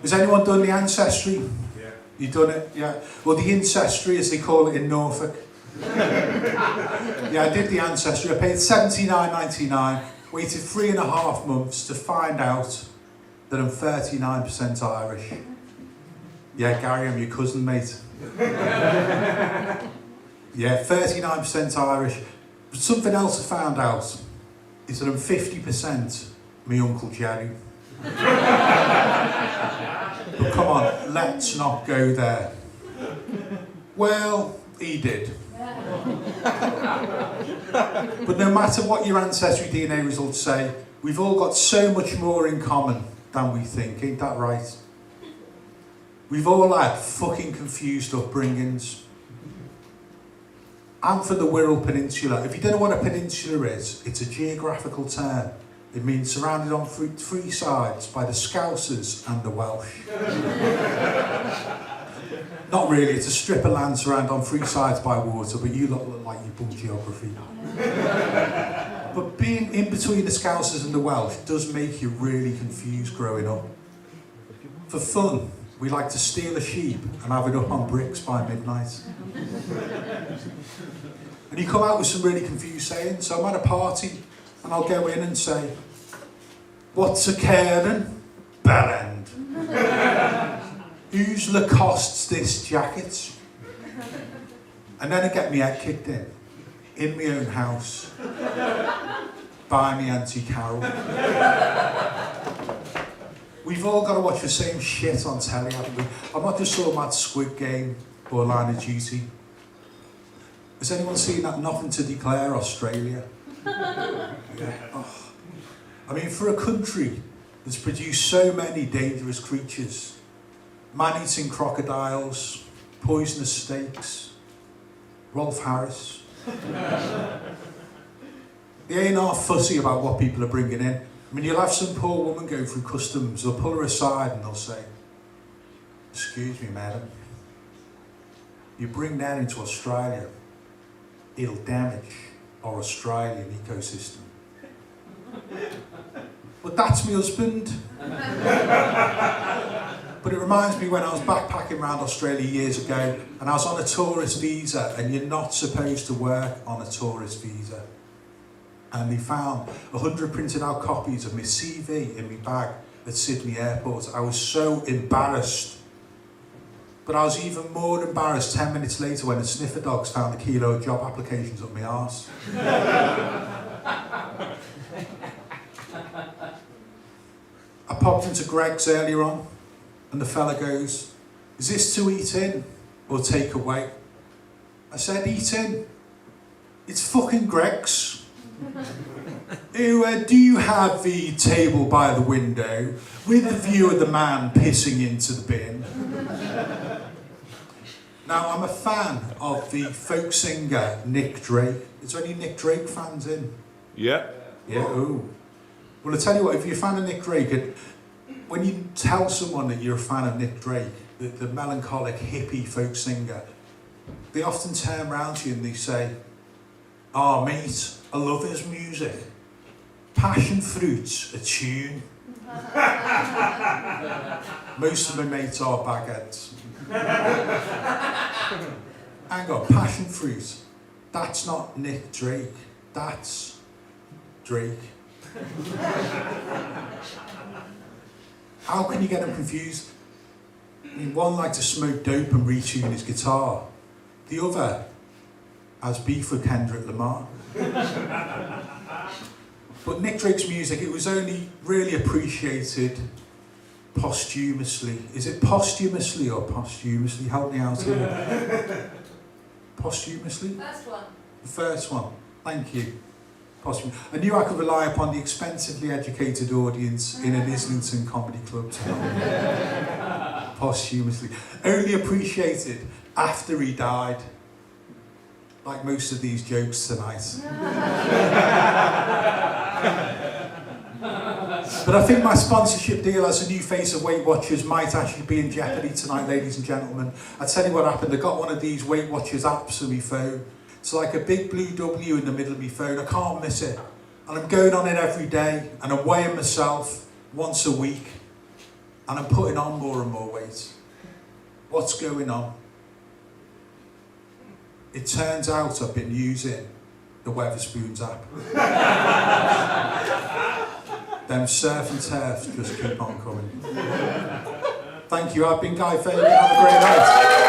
Has anyone done the ancestry? Yeah. You done it? Yeah. Well, the ancestry, as they call it in Norfolk. Yeah, I did the ancestry. I paid $79.99, waited 3.5 months to find out that I'm 39% Irish. Yeah, Gary, I'm your cousin, mate. Yeah, 39% Irish. But something else I found out is that I'm 50% my Uncle Jerry. But come on, let's not go there. Well, he did. But no matter what your ancestry DNA results say, we've all got so much more in common than we think, ain't that right? We've all had fucking confused upbringings. I'm from the Wirral Peninsula. If you don't know what a peninsula is, it's a geographical term. It means surrounded on three sides by the Scousers and the Welsh. Not really, it's a strip of land surrounded on three sides by water, but you look like you bum geography. But being in between the Scousers and the Welsh does make you really confused growing up. For fun, we like to steal a sheep and have it up on bricks by midnight. And you come out with some really confused sayings. So I'm at a party and I'll go in and say, "What's a cairn? Bellend." "Whose Lacoste's this jacket?" And then I get my head kicked in my own house, by me Auntie Carol. We've all got to watch the same shit on telly, haven't we? I'm not just talking about Squid Game or Line of Duty. Has anyone seen that Nothing to Declare Australia? Yeah. Oh. I mean, for a country that's produced so many dangerous creatures, man-eating crocodiles, poisonous snakes, Rolf Harris. They ain't half fussy about what people are bringing in. I mean, you'll have some poor woman go through customs, they'll pull her aside and they'll say, "Excuse me, madam, you bring that into Australia, it'll damage our Australian ecosystem." But that's my husband. But it reminds me when I was backpacking around Australia years ago and I was on a tourist visa, and you're not supposed to work on a tourist visa. And they found 100 printed out copies of my CV in my bag at Sydney Airport. I was so embarrassed. But I was even more embarrassed 10 minutes later when the sniffer dogs found a kilo of job applications up my arse. I popped into Greg's earlier on, and the fella goes, "Is this to eat in or take away?" I said, "Eat in. It's fucking Greg's." Do you have the table by the window with the view of the man pissing into the bin?" Now, I'm a fan of the folk singer Nick Drake. Is there any Nick Drake fans in? Yeah. Yeah, ooh. Well, I tell you what, if you're a fan of Nick Drake, when you tell someone that you're a fan of Nick Drake, the melancholic hippie folk singer, they often turn around to you and they say, "Oh, mate, I love his music. Passion fruit's a tune." Most of my mates are bagheads. Hang on, passion fruit. That's not Nick Drake. That's Drake. How can you get them confused? I mean, one likes to smoke dope and retune his guitar. The other has beef with Kendrick Lamar. But Nick Drake's music, it was only really appreciated posthumously. Is it posthumously or posthumously? Help me out here. Posthumously? First one. The first one. Thank you. I knew I could rely upon the expensively educated audience in an Islington comedy club to help me. Posthumously. Only appreciated after he died. Like most of these jokes tonight. But I think my sponsorship deal as a new face of Weight Watchers might actually be in jeopardy tonight, ladies and gentlemen. I tell you what happened, I got one of these Weight Watchers apps on my phone. It's like a big blue W in the middle of my phone, I can't miss it. And I'm going on it every day, and I'm weighing myself once a week. And I'm putting on more and more weight. What's going on? It turns out I've been using the Weatherspoons app. Them surf and turfs just keep on coming. Thank you, I've been Guy Fagan, have a great night.